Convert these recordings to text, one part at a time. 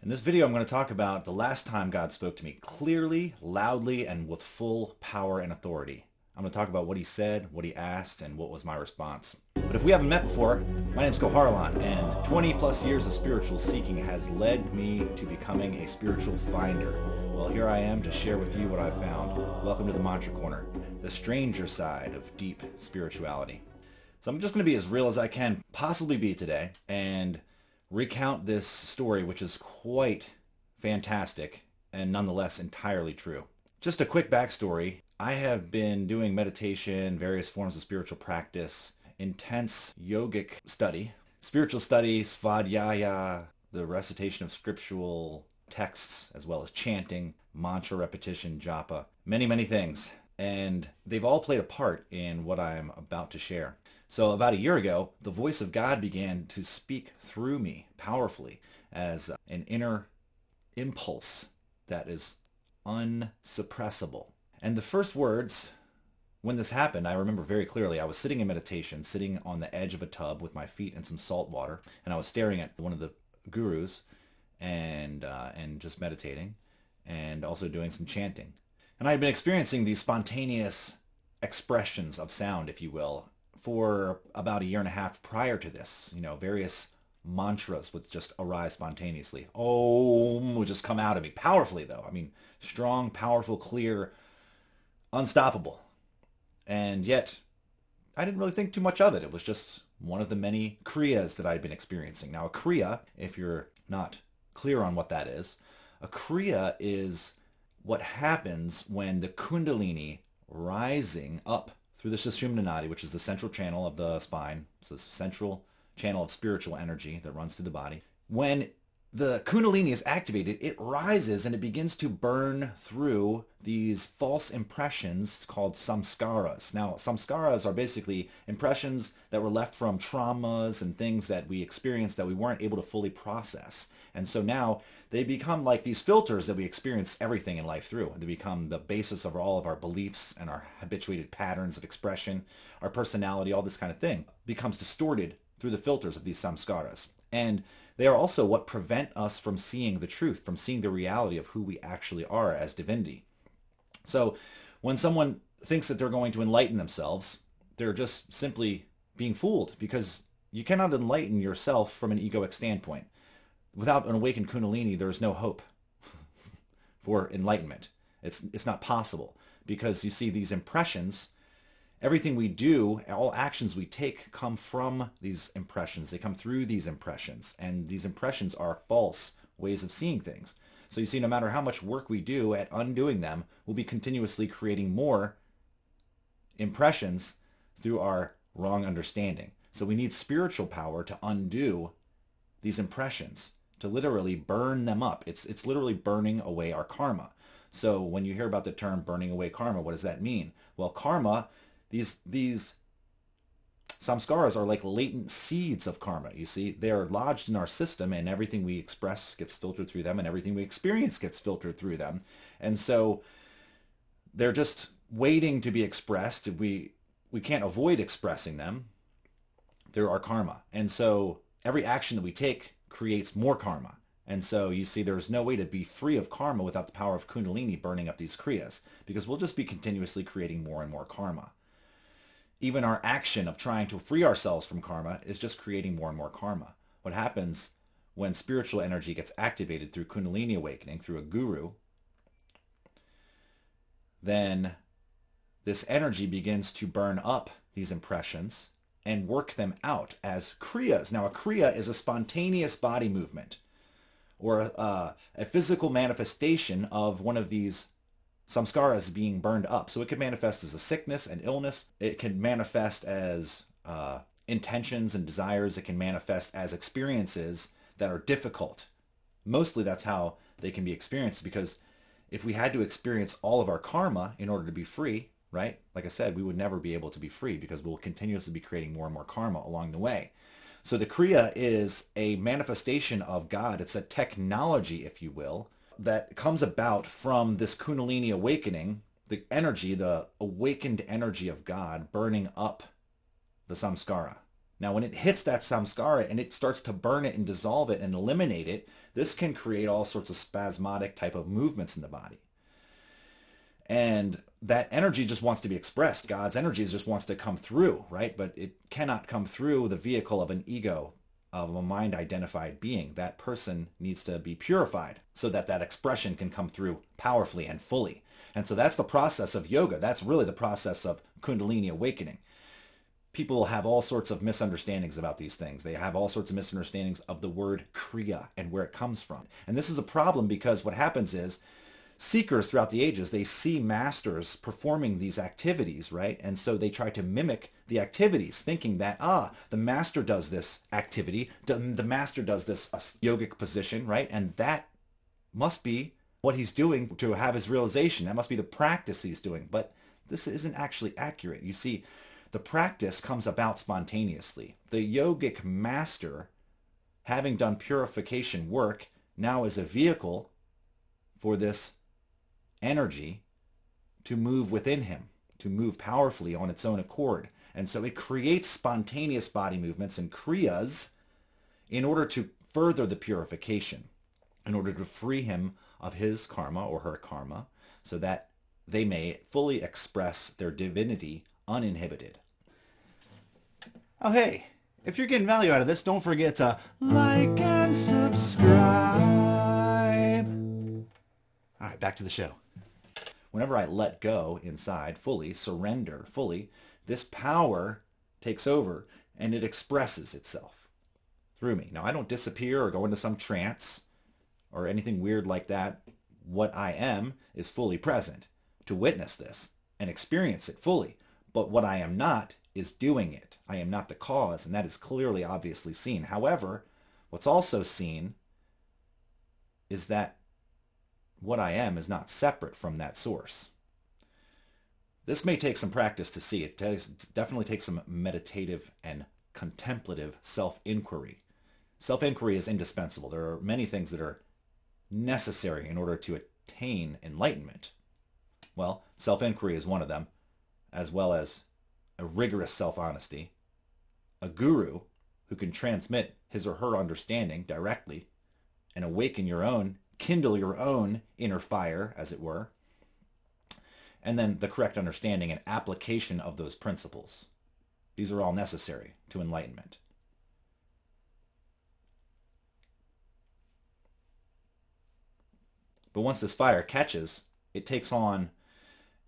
In this video, I'm going to talk about the last time God spoke to me clearly, loudly, and with full power and authority. I'm going to talk about what he said, what he asked, and what was my response. But if we haven't met before, my name is KoHaraLan, and 20 plus years of spiritual seeking has led me to becoming a spiritual finder. Well, here I am to share with you what I've found. Welcome to the Mantra Corner, the stranger side of deep spirituality. So I'm just going to be as real as I can possibly be today, and recount this story, which is quite fantastic and nonetheless entirely true. Just a quick backstory. I have been doing meditation, various forms of spiritual practice, intense yogic study, spiritual study, svadhyaya, the recitation of scriptural texts, as well as chanting, mantra repetition, japa, many, many things. And they've all played a part in what I'm about to share. So about a year ago, the voice of God began to speak through me powerfully as an inner impulse that is unsuppressible. And the first words, when this happened, I remember very clearly. I was sitting in meditation, sitting on the edge of a tub with my feet in some salt water, and I was staring at one of the gurus and just meditating and also doing some chanting. And I had been experiencing these spontaneous expressions of sound, if you will, for about a year and a half prior to this. Various mantras would just arise spontaneously. Om would just come out of me powerfully, though. Strong, powerful, clear, unstoppable. And yet, I didn't really think too much of it. It was just one of the many Kriyas that I'd been experiencing. Now, a Kriya, if you're not clear on what that is, a Kriya is what happens when the Kundalini rising up through the Sushumna Nadi, which is the central channel of the spine. It's the central channel of spiritual energy that runs through the body. When the Kundalini is activated, it rises and it begins to burn through these false impressions called samskaras. Now, samskaras are basically impressions that were left from traumas and things that we experienced that we weren't able to fully process. And so now they become like these filters that we experience everything in life through. They become the basis of all of our beliefs and our habituated patterns of expression, our personality, all this kind of thing becomes distorted through the filters of these samskaras. And they are also what prevent us from seeing the truth, from seeing the reality of who we actually are as divinity. So when someone thinks that they're going to enlighten themselves, they're just simply being fooled, because you cannot enlighten yourself from an egoic standpoint. Without an awakened Kundalini, there is no hope for enlightenment. It's not possible, because you see these impressions. Everything we do, all actions we take come from these impressions. They come through these impressions, and these impressions are false ways of seeing things. So you see, no matter how much work we do at undoing them, we'll be continuously creating more impressions through our wrong understanding. So we need spiritual power to undo these impressions, to literally burn them up. It's literally burning away our karma. So when you hear about the term burning away karma, what does that mean? Well, karma, these samskaras are like latent seeds of karma. You see, they are lodged in our system, and everything we express gets filtered through them, and everything we experience gets filtered through them. And so they're just waiting to be expressed. We can't avoid expressing them. They're our karma. And so every action that we take creates more karma. And so you see, there's no way to be free of karma without the power of Kundalini burning up these Kriyas, because we'll just be continuously creating more and more karma. Even our action of trying to free ourselves from karma is just creating more and more karma. What happens when spiritual energy gets activated through Kundalini awakening, through a guru, then this energy begins to burn up these impressions and work them out as Kriyas. Now, a Kriya is a spontaneous body movement, or a physical manifestation of one of these samskaras being burned up. So it can manifest as a sickness, an illness. It can manifest as intentions and desires. It can manifest as experiences that are difficult. Mostly that's how they can be experienced, because if we had to experience all of our karma in order to be free, right? Like I said, we would never be able to be free, because we'll continuously be creating more and more karma along the way. So the Kriya is a manifestation of God. It's a technology, if you will, that comes about from this Kundalini awakening, the energy, the awakened energy of God burning up the samskara. Now, when it hits that samskara and it starts to burn it and dissolve it and eliminate it, this can create all sorts of spasmodic type of movements in the body. And that energy just wants to be expressed. God's energy just wants to come through, right? But it cannot come through the vehicle of an ego, of a mind-identified being. That person needs to be purified so that that expression can come through powerfully and fully. And so that's the process of yoga. That's really the process of Kundalini awakening. People have all sorts of misunderstandings about these things. They have all sorts of misunderstandings of the word Kriya and where it comes from. And this is a problem because what happens is seekers throughout the ages, they see masters performing these activities, right? And so they try to mimic the activities, thinking that, the master does this activity, the master does this yogic position, right? And that must be what he's doing to have his realization. That must be the practice he's doing. But this isn't actually accurate. You see, the practice comes about spontaneously. The yogic master, having done purification work, now is a vehicle for this energy to move within him, to move powerfully on its own accord. And so it creates spontaneous body movements and kriyas in order to further the purification, in order to free him of his karma or her karma, so that they may fully express their divinity uninhibited. Oh, hey, if you're getting value out of this, don't forget to like and subscribe. All right, back to the show. Whenever I let go inside fully, surrender fully, this power takes over and it expresses itself through me. Now, I don't disappear or go into some trance or anything weird like that. What I am is fully present to witness this and experience it fully. But what I am not is doing it. I am not the cause, and that is clearly, obviously seen. However, what's also seen is that what I am is not separate from that source. This may take some practice to see. It definitely takes some meditative and contemplative self-inquiry. Self-inquiry is indispensable. There are many things that are necessary in order to attain enlightenment. Well, self-inquiry is one of them, as well as a rigorous self-honesty, a guru who can transmit his or her understanding directly and awaken your own, kindle your own inner fire, as it were, and then the correct understanding and application of those principles. These are all necessary to enlightenment. But once this fire catches, it takes on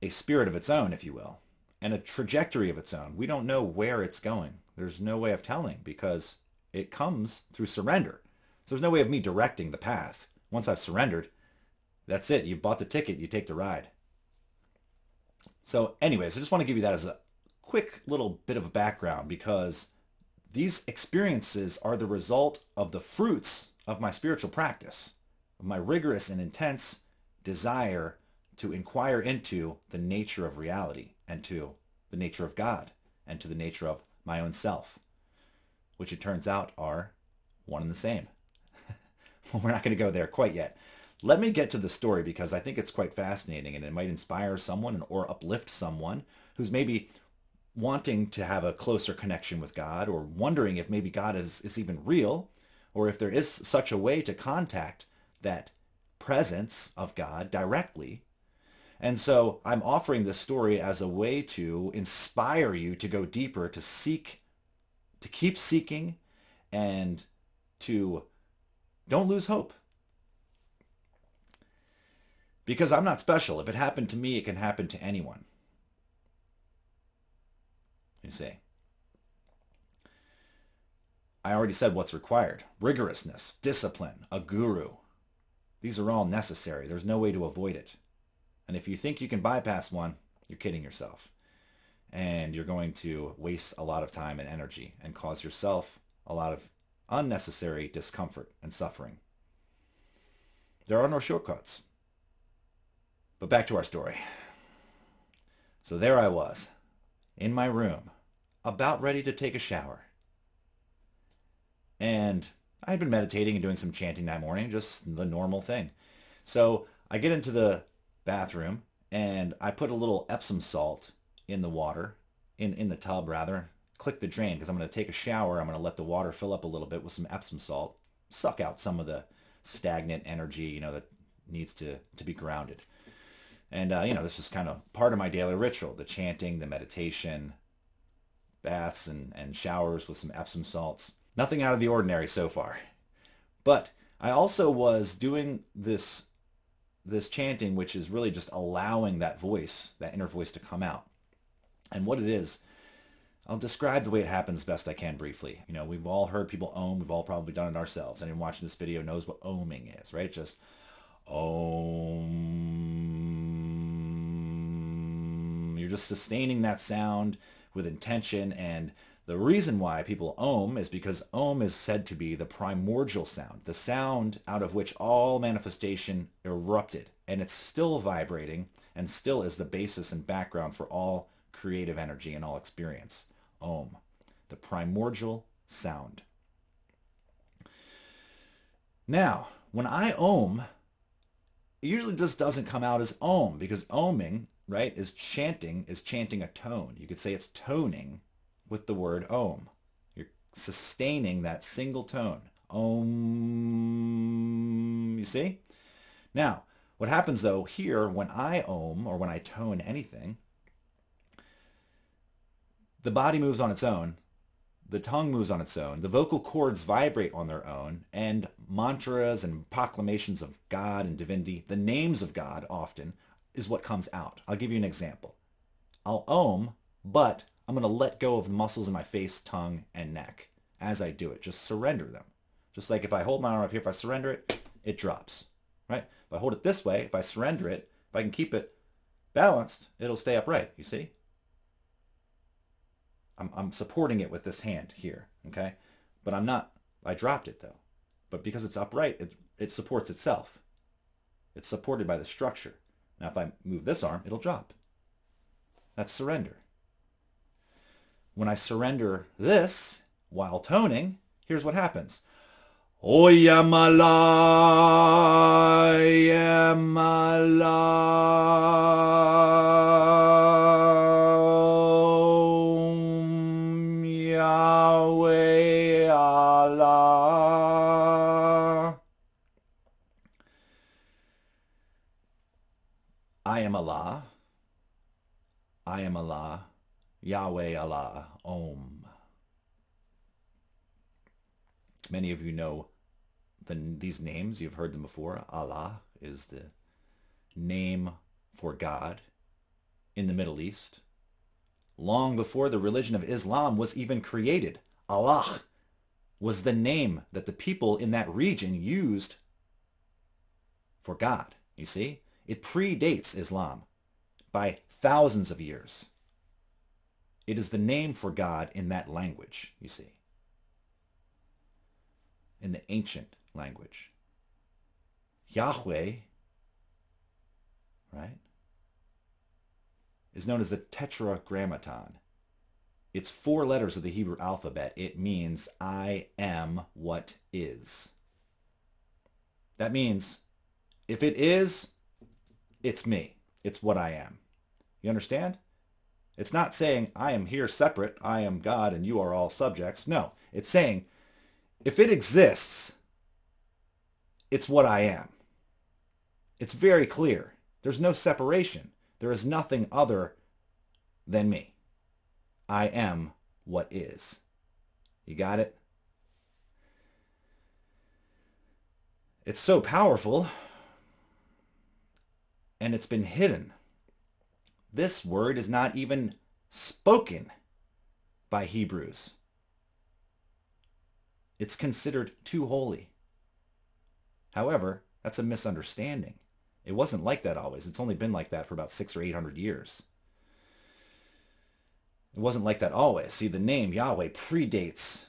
a spirit of its own, if you will, and a trajectory of its own. We don't know where it's going. There's no way of telling because it comes through surrender. So there's no way of me directing the path. Once I've surrendered, that's it. You bought the ticket, you take the ride. So anyways, I just want to give you that as a quick little bit of a background because these experiences are the result of the fruits of my spiritual practice, of my rigorous and intense desire to inquire into the nature of reality and to the nature of God and to the nature of my own self, which it turns out are one and the same. Well, we're not going to go there quite yet. Let me get to the story because I think it's quite fascinating and it might inspire someone or uplift someone who's maybe wanting to have a closer connection with God or wondering if maybe God is even real or if there is such a way to contact that presence of God directly. And so I'm offering this story as a way to inspire you to go deeper, to seek, to keep seeking, and to don't lose hope. Because I'm not special. If it happened to me, it can happen to anyone. You see. I already said what's required. Rigorousness, discipline, a guru. These are all necessary. There's no way to avoid it. And if you think you can bypass one, you're kidding yourself. And you're going to waste a lot of time and energy and cause yourself a lot of unnecessary discomfort and suffering. There are no shortcuts. But back to our story. So there I was, in my room, about ready to take a shower. And I had been meditating and doing some chanting that morning, just the normal thing. So I get into the bathroom and I put a little Epsom salt in the water, in the tub rather, click the drain because I'm going to take a shower. I'm going to let the water fill up a little bit with some Epsom salt, suck out some of the stagnant energy, that needs to be grounded. And, this is kind of part of my daily ritual, the chanting, the meditation, baths and showers with some Epsom salts. Nothing out of the ordinary so far. But I also was doing this chanting, which is really just allowing that voice, that inner voice, to come out. And what it is, I'll describe the way it happens best I can briefly. We've all heard people ohm. We've all probably done it ourselves. Anyone watching this video knows what ohming is, right? Just om. You're just sustaining that sound with intention. And the reason why people ohm is because ohm is said to be the primordial sound, the sound out of which all manifestation erupted. And it's still vibrating and still is the basis and background for all creative energy and all experience. Om, the primordial sound. Now, when I ohm, it usually just doesn't come out as ohm, because ohming, right, is chanting a tone. You could say it's toning with the word ohm. You're sustaining that single tone. Om, you see? Now, what happens though here when I ohm, or when I tone anything, the body moves on its own, the tongue moves on its own, the vocal cords vibrate on their own, and mantras and proclamations of God and divinity, the names of God often, is what comes out. I'll give you an example. I'll ohm, but I'm going to let go of the muscles in my face, tongue, and neck as I do it. Just surrender them. Just like if I hold my arm up here, if I surrender it, it drops, right? If I hold it this way, if I surrender it, if I can keep it balanced, it'll stay upright, you see? I'm supporting it with this hand here, okay? But I dropped it though. But because it's upright, it supports itself. It's supported by the structure. Now if I move this arm, it'll drop. That's surrender. When I surrender this while toning, here's what happens. Oyamala, Yahweh Allah. I am Allah. I am Allah. Yahweh Allah. Om. Many of you know these names. You've heard them before. Allah is the name for God in the Middle East. Long before the religion of Islam was even created, Allah was the name that the people in that region used for God. You see? It predates Islam by thousands of years. It is the name for God in that language, you see. In the ancient language. Yahweh, right, is known as the Tetragrammaton. It's 4 letters of the Hebrew alphabet. It means I am what is. That means if it is, it's me. It's what I am. You understand? It's not saying I am here separate, I am God and you are all subjects. No, it's saying if it exists, it's what I am. It's very clear. There's no separation. There is nothing other than me. I am what is. You got it? It's so powerful, and it's been hidden. This word is not even spoken by Hebrews. It's considered too holy. However, that's a misunderstanding. It wasn't like that always. It's only been like that for about 600 or 800 years. It wasn't like that always. See, the name Yahweh predates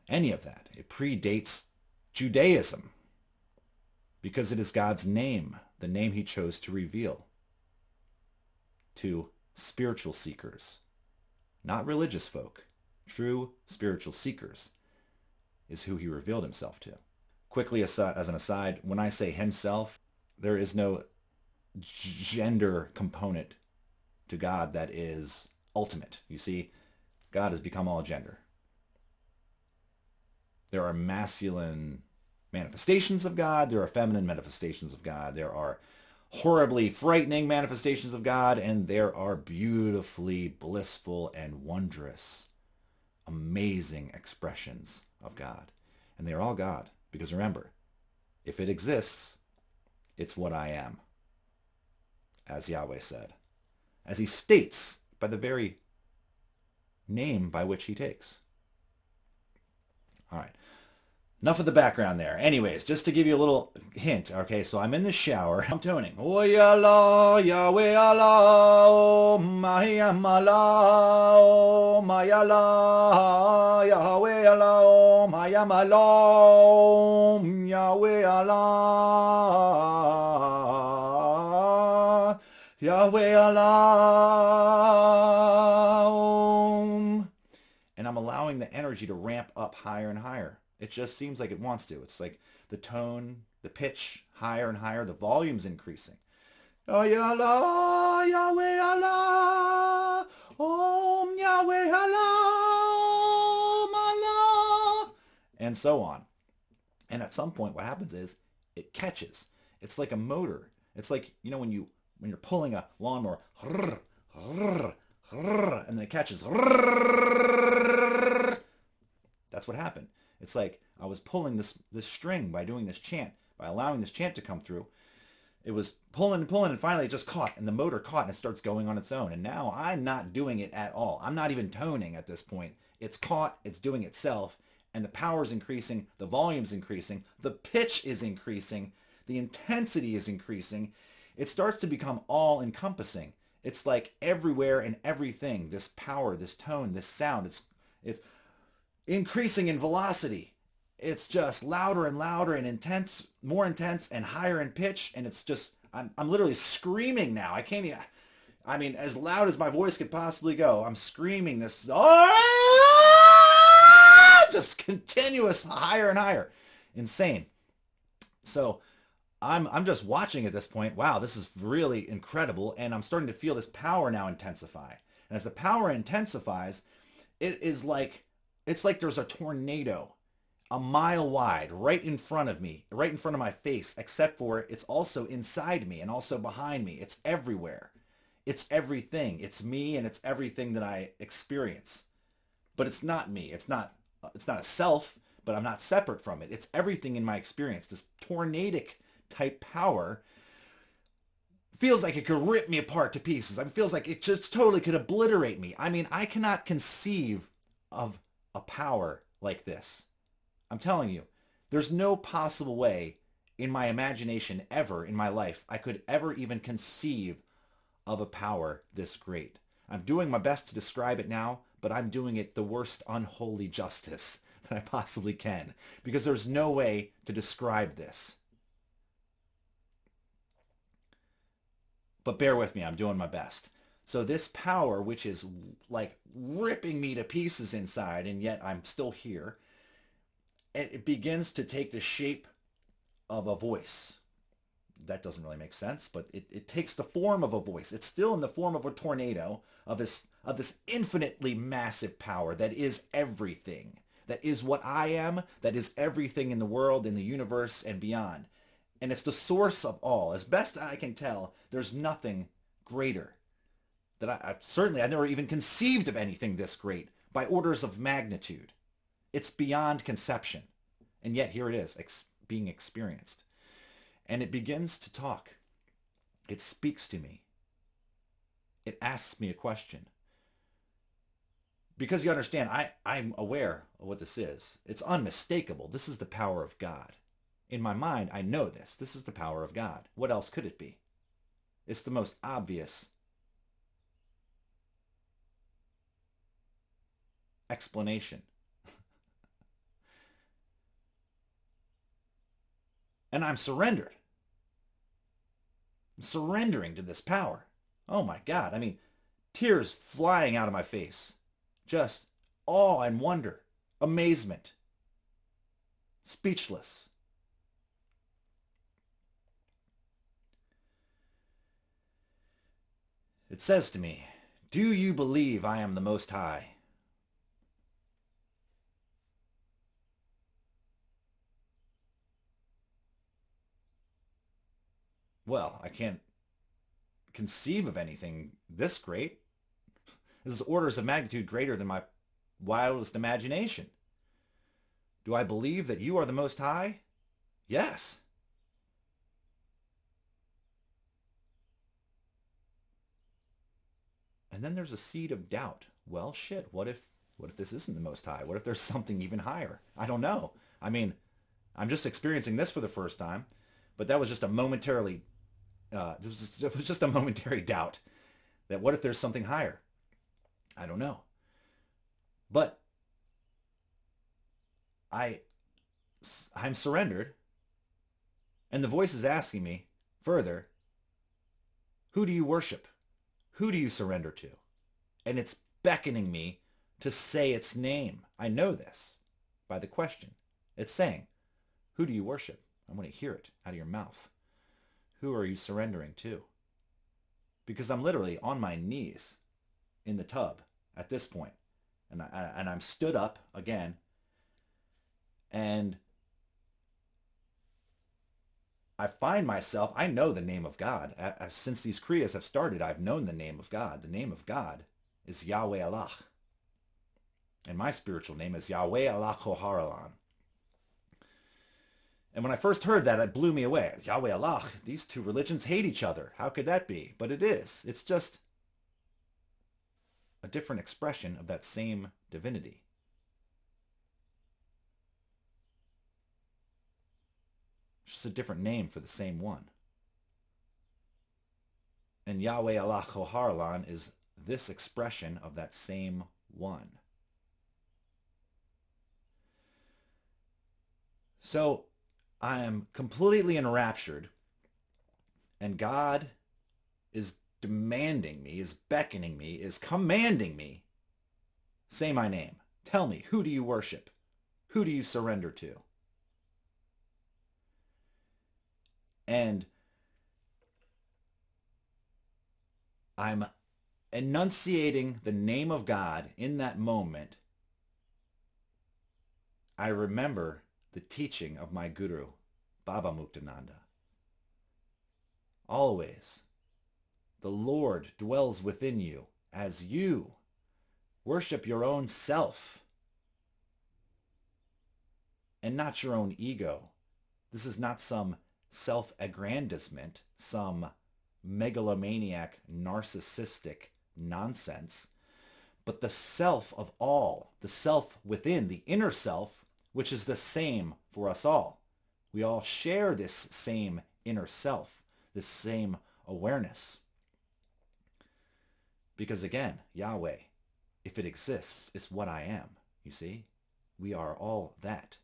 any of that. It predates Judaism because it is God's name, the name he chose to reveal to spiritual seekers, not religious folk. True spiritual seekers is who he revealed himself to. Quickly, as an aside, when I say himself, there is no gender component to God that is ultimate. You see, God has become all gender. There are masculine manifestations of God. There are feminine manifestations of God. There are horribly frightening manifestations of God, and there are beautifully blissful and wondrous, amazing expressions of God. And they are all God. Because remember, if it exists, it's what I am, as Yahweh said, as he states by the very name by which he takes. All right. Enough of the background there. Anyways, just to give you a little hint, okay, so I'm in the shower. I'm toning. Oh, Yahweh, Yahweh, Allah, oh, Mayam, Allah, oh, Mayala, Yahweh, Allah, oh, Mayam, Allah, Yahweh, Allah, Yahweh, Allah. And I'm allowing the energy to ramp up higher and higher. It just seems like it wants to. It's like the tone, the pitch, higher and higher. The volume's increasing. Yahweh Allah, Yahweh Allah, Om Yahweh Allah, Allah, and so on. And at some point, what happens is it catches. It's like a motor. It's like, you know, when you're pulling a lawnmower, and then it catches. That's what happened. It's like I was pulling this string by doing this chant, by allowing this chant to come through. It was pulling and pulling, and finally it just caught, and the motor caught, and it starts going on its own. And now I'm not doing it at all. I'm not even toning at this point. It's caught, it's doing itself, and the power's increasing, the volume's increasing, the pitch is increasing, the intensity is increasing. It starts to become all-encompassing. It's like everywhere and everything, this power, this tone, this sound, it's increasing in velocity. It's just louder and louder and intense, more intense and higher in pitch. And it's just, I'm literally screaming now. I can't even, I mean, as loud as my voice could possibly go, I'm screaming this, just continuous higher and higher. Insane. So I'm just watching at this point. Wow, this is really incredible. And I'm starting to feel this power now intensify. And as the power intensifies, it's like there's a tornado a mile wide right in front of me, right in front of my face, except for it's also inside me and also behind me. It's everywhere. It's everything. It's me, and it's everything that I experience. But it's not me. It's not a self, but I'm not separate from it. It's everything in my experience. This tornadic type power feels like it could rip me apart to pieces. It feels like it just totally could obliterate me. I mean, I cannot conceive of a power like this. I'm telling you, there's no possible way in my imagination ever in my life I could ever even conceive of a power this great. I'm doing my best to describe it now, but I'm doing it the worst unholy justice that I possibly can, because there's no way to describe this. But bear with me, I'm doing my best. So this power, which is like ripping me to pieces inside, and yet I'm still here, it begins to take the shape of a voice. That doesn't really make sense, but it takes the form of a voice. It's still in the form of a tornado, of this infinitely massive power that is everything. That is what I am, that is everything in the world, in the universe, and beyond. And it's the source of all. As best I can tell, there's nothing greater. That I've never even conceived of anything this great by orders of magnitude. It's beyond conception. And yet here it is, being experienced. And it begins to talk. It speaks to me. It asks me a question. Because you understand, I'm aware of what this is. It's unmistakable. This is the power of God. In my mind, I know this. This is the power of God. What else could it be? It's the most obvious explanation. And I'm surrendered. I'm surrendering to this power. Oh my God. I mean, tears flying out of my face. Just awe and wonder. Amazement. Speechless. It says to me, "Do you believe I am the Most High? well, I can't conceive of anything this great. This is orders of magnitude greater than my wildest imagination. Do I believe that you are the Most High? Yes. And then there's a seed of doubt. Well, shit, what if this isn't the Most High? What if there's something even higher? I don't know. I mean, I'm just experiencing this for the first time, but that was just a momentarily, it was just a momentary doubt that what if there's something higher? I don't know. But I'm surrendered, and the voice is asking me further, who do you worship? Who do you surrender to? And it's beckoning me to say its name. I know this by the question. It's saying, who do you worship? I want to hear it out of your mouth. Who are you surrendering to? Because I'm literally on my knees in the tub at this point. And I'm stood up again. And I find myself, I know the name of God. Since these Kriyas have started, I've known the name of God. The name of God is Yahweh Allah. And my spiritual name is Yahweh Allah KoHaraLan. And when I first heard that, it blew me away. Yahweh Allah, these two religions hate each other. How could that be? But it is. It's just a different expression of that same divinity. It's just a different name for the same one. And Yahweh Allah KoHaraLan is this expression of that same one. So I am completely enraptured, and God is demanding me, is beckoning me, is commanding me, say my name. Tell me, who do you worship? Who do you surrender to? And I'm enunciating the name of God in that moment. I remember the teaching of my guru, Baba Muktananda. Always, the Lord dwells within you as you worship your own self and not your own ego. This is not some self-aggrandizement, some megalomaniac, narcissistic nonsense, but the self of all, the self within, the inner self, which is the same for us all. We all share this same inner self, this same awareness. Because again, Yahweh, if it exists, is what I am. You see? We are all that.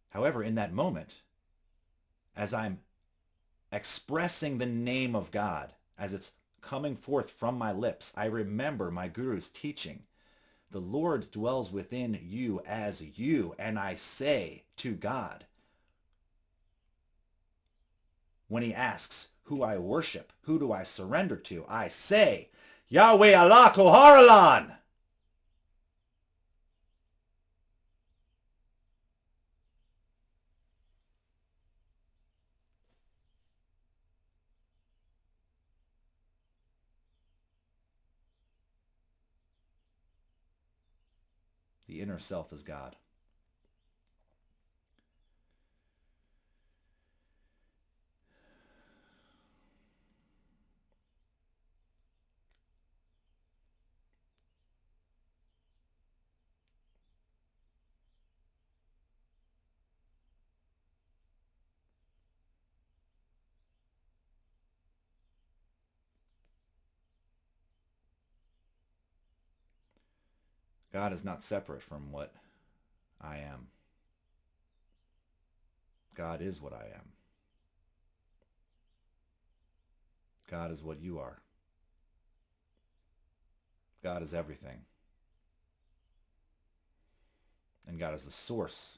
However, in that moment, as I'm expressing the name of God, as it's coming forth from my lips, I remember my guru's teaching. The Lord dwells within you as you, and I say to God, when he asks who I worship, who do I surrender to, I say, Yahweh Allah KoHaraLan. The inner self is God. God is not separate from what I am. God is what I am. God is what you are. God is everything. And God is the source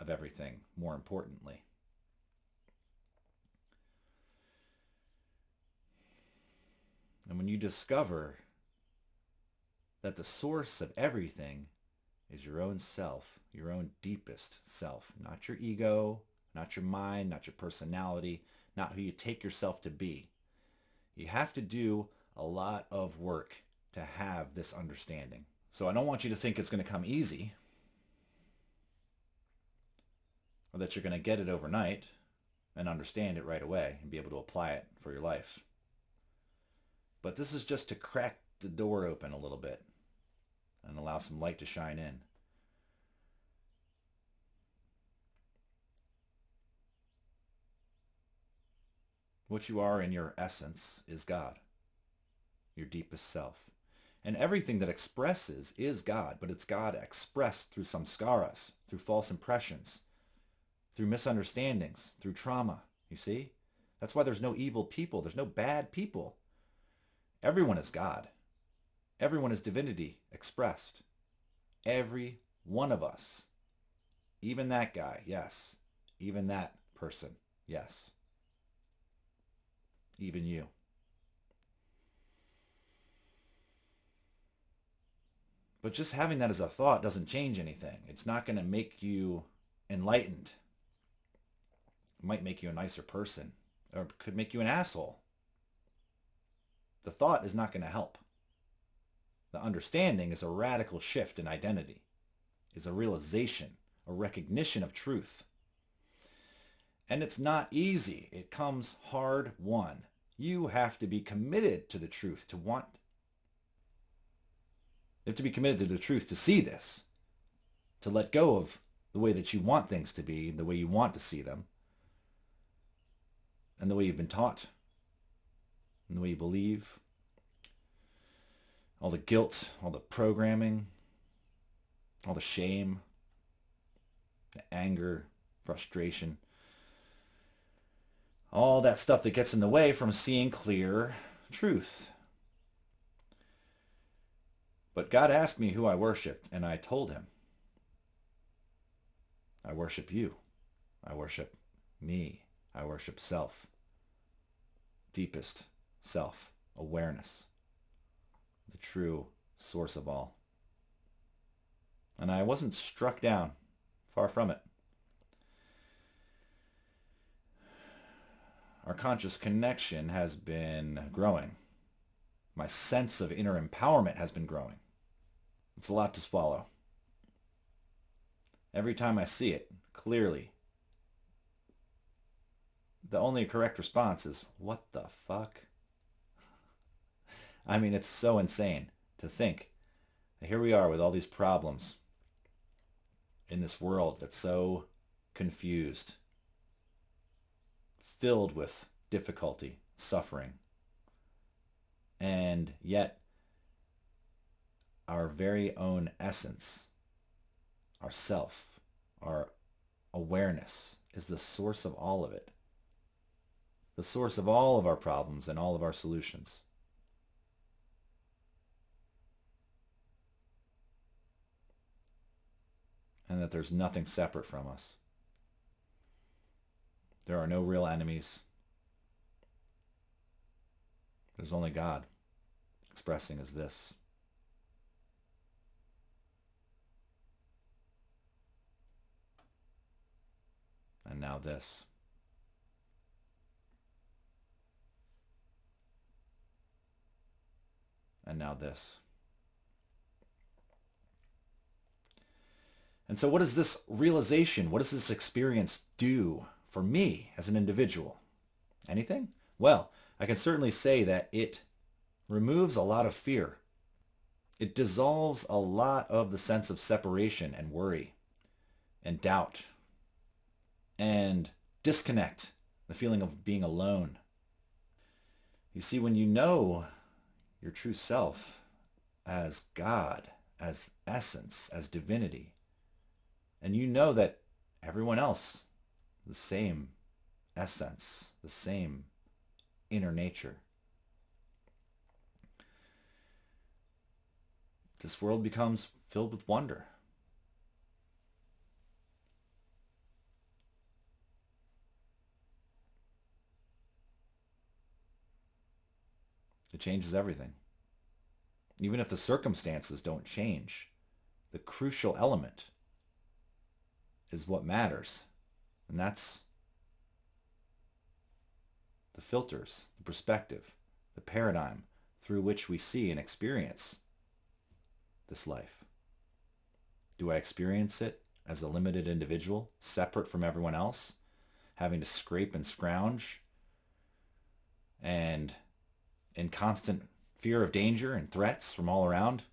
of everything, more importantly. And when you discover that the source of everything is your own self, your own deepest self, not your ego, not your mind, not your personality, not who you take yourself to be. You have to do a lot of work to have this understanding. So I don't want you to think it's going to come easy, or that you're going to get it overnight and understand it right away and be able to apply it for your life. But this is just to crack the door open a little bit and allow some light to shine in. What you are in your essence is God, your deepest self. And everything that expresses is God, but it's God expressed through samskaras, through false impressions, through misunderstandings, through trauma. You see? That's why there's no evil people. There's no bad people. Everyone is God. Everyone is divinity expressed. Every one of us. Even that guy, yes. Even that person, yes. Even you. But just having that as a thought doesn't change anything. It's not going to make you enlightened. It might make you a nicer person, or could make you an asshole. The thought is not going to help. The understanding is a radical shift in identity, is a realization, a recognition of truth. And it's not easy. It comes hard won. You have to be committed to the truth to want. You have to be committed to the truth to see this, to let go of the way that you want things to be, the way you want to see them, and the way you've been taught, and the way you believe. All the guilt, all the programming, all the shame, the anger, frustration, all that stuff that gets in the way from seeing clear truth. But God asked me who I worshiped, and I told him, I worship you. I worship me. I worship self. Deepest self awareness. The true source of all. And I wasn't struck down. Far from it. Our conscious connection has been growing. My sense of inner empowerment has been growing. It's a lot to swallow. Every time I see it clearly, the only correct response is, what the fuck? I mean, it's so insane to think that here we are with all these problems in this world that's so confused, filled with difficulty, suffering, and yet our very own essence, our self, our awareness is the source of all of it. The source of all of our problems and all of our solutions. And that there's nothing separate from us. There are no real enemies. There's only God expressing as this. And now this. And now this. And so what does this realization, what does this experience do for me as an individual? Anything? Well, I can certainly say that it removes a lot of fear. It dissolves a lot of the sense of separation and worry and doubt and disconnect, the feeling of being alone. You see, when you know your true self as God, as essence, as divinity, and you know that everyone else, the same essence, the same inner nature, this world becomes filled with wonder. It changes everything. Even if the circumstances don't change, the crucial element is what matters. And that's the filters, the perspective, the paradigm through which we see and experience this life. Do I experience it as a limited individual, separate from everyone else, having to scrape and scrounge, and in constant fear of danger and threats from all around?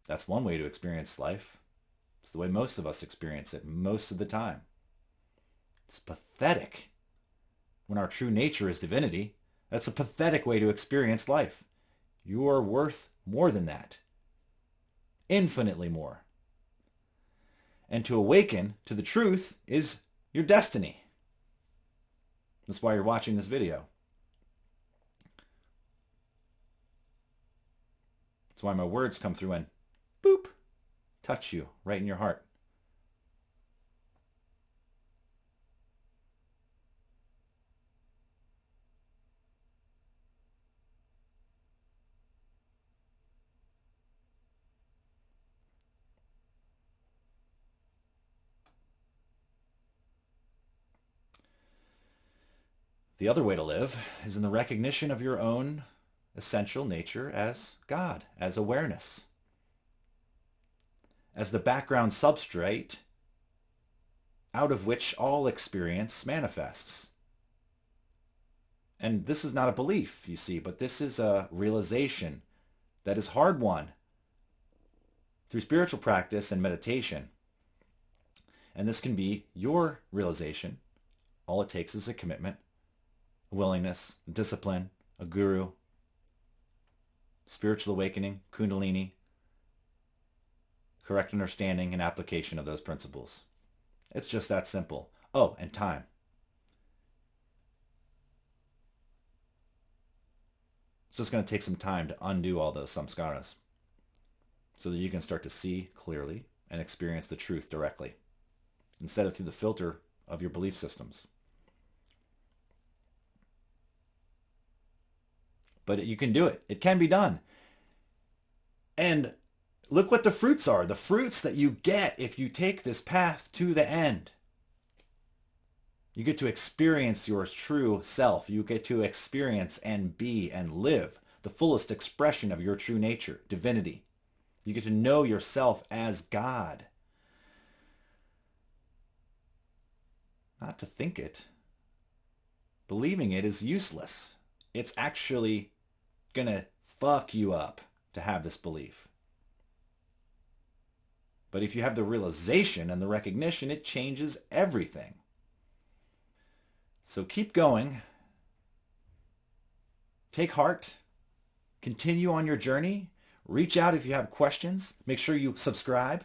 That's one way to experience life. It's the way most of us experience it most of the time. It's pathetic. When our true nature is divinity, that's a pathetic way to experience life. You are worth more than that. Infinitely more. And to awaken to the truth is your destiny. That's why you're watching this video. That's why my words come through and boop, touch you right in your heart. The other way to live is in the recognition of your own essential nature as God, as awareness, as the background substrate out of which all experience manifests. And this is not a belief, you see, but this is a realization that is hard won through spiritual practice and meditation. And this can be your realization. All it takes is a commitment, a willingness, a discipline, a guru, spiritual awakening, Kundalini, correct understanding and application of those principles. It's just that simple. Oh, and time. It's just going to take some time to undo all those samskaras so that you can start to see clearly and experience the truth directly instead of through the filter of your belief systems. But you can do it. It can be done. And look what the fruits are. The fruits that you get if you take this path to the end. You get to experience your true self. You get to experience and be and live the fullest expression of your true nature, divinity. You get to know yourself as God. Not to think it. Believing it is useless. It's actually going to fuck you up to have this belief. But if you have the realization and the recognition, it changes everything. So keep going. Take heart. Continue on your journey. Reach out if you have questions. Make sure you subscribe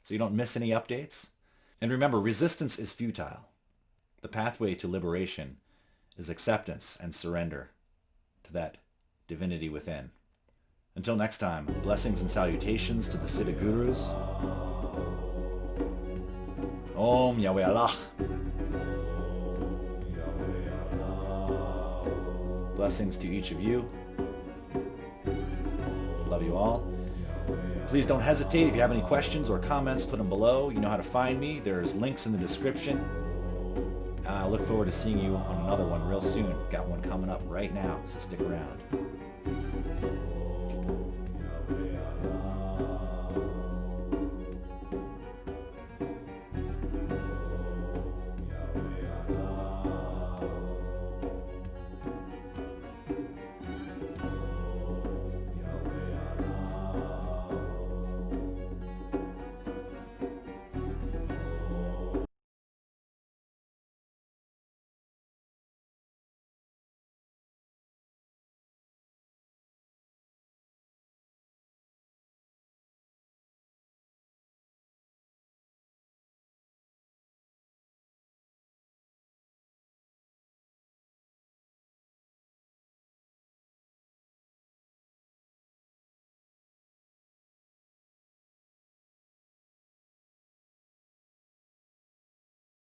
so you don't miss any updates. And remember, resistance is futile. The pathway to liberation is acceptance and surrender to that divinity within. Until next time, blessings and salutations to the Siddha Gurus. Om Yahweh Allah. Blessings to each of you. Love you all. Please don't hesitate. If you have any questions or comments, put them below. You know how to find me. There's links in the description. I look forward to seeing you on another one real soon. Got one coming up right now, so stick around.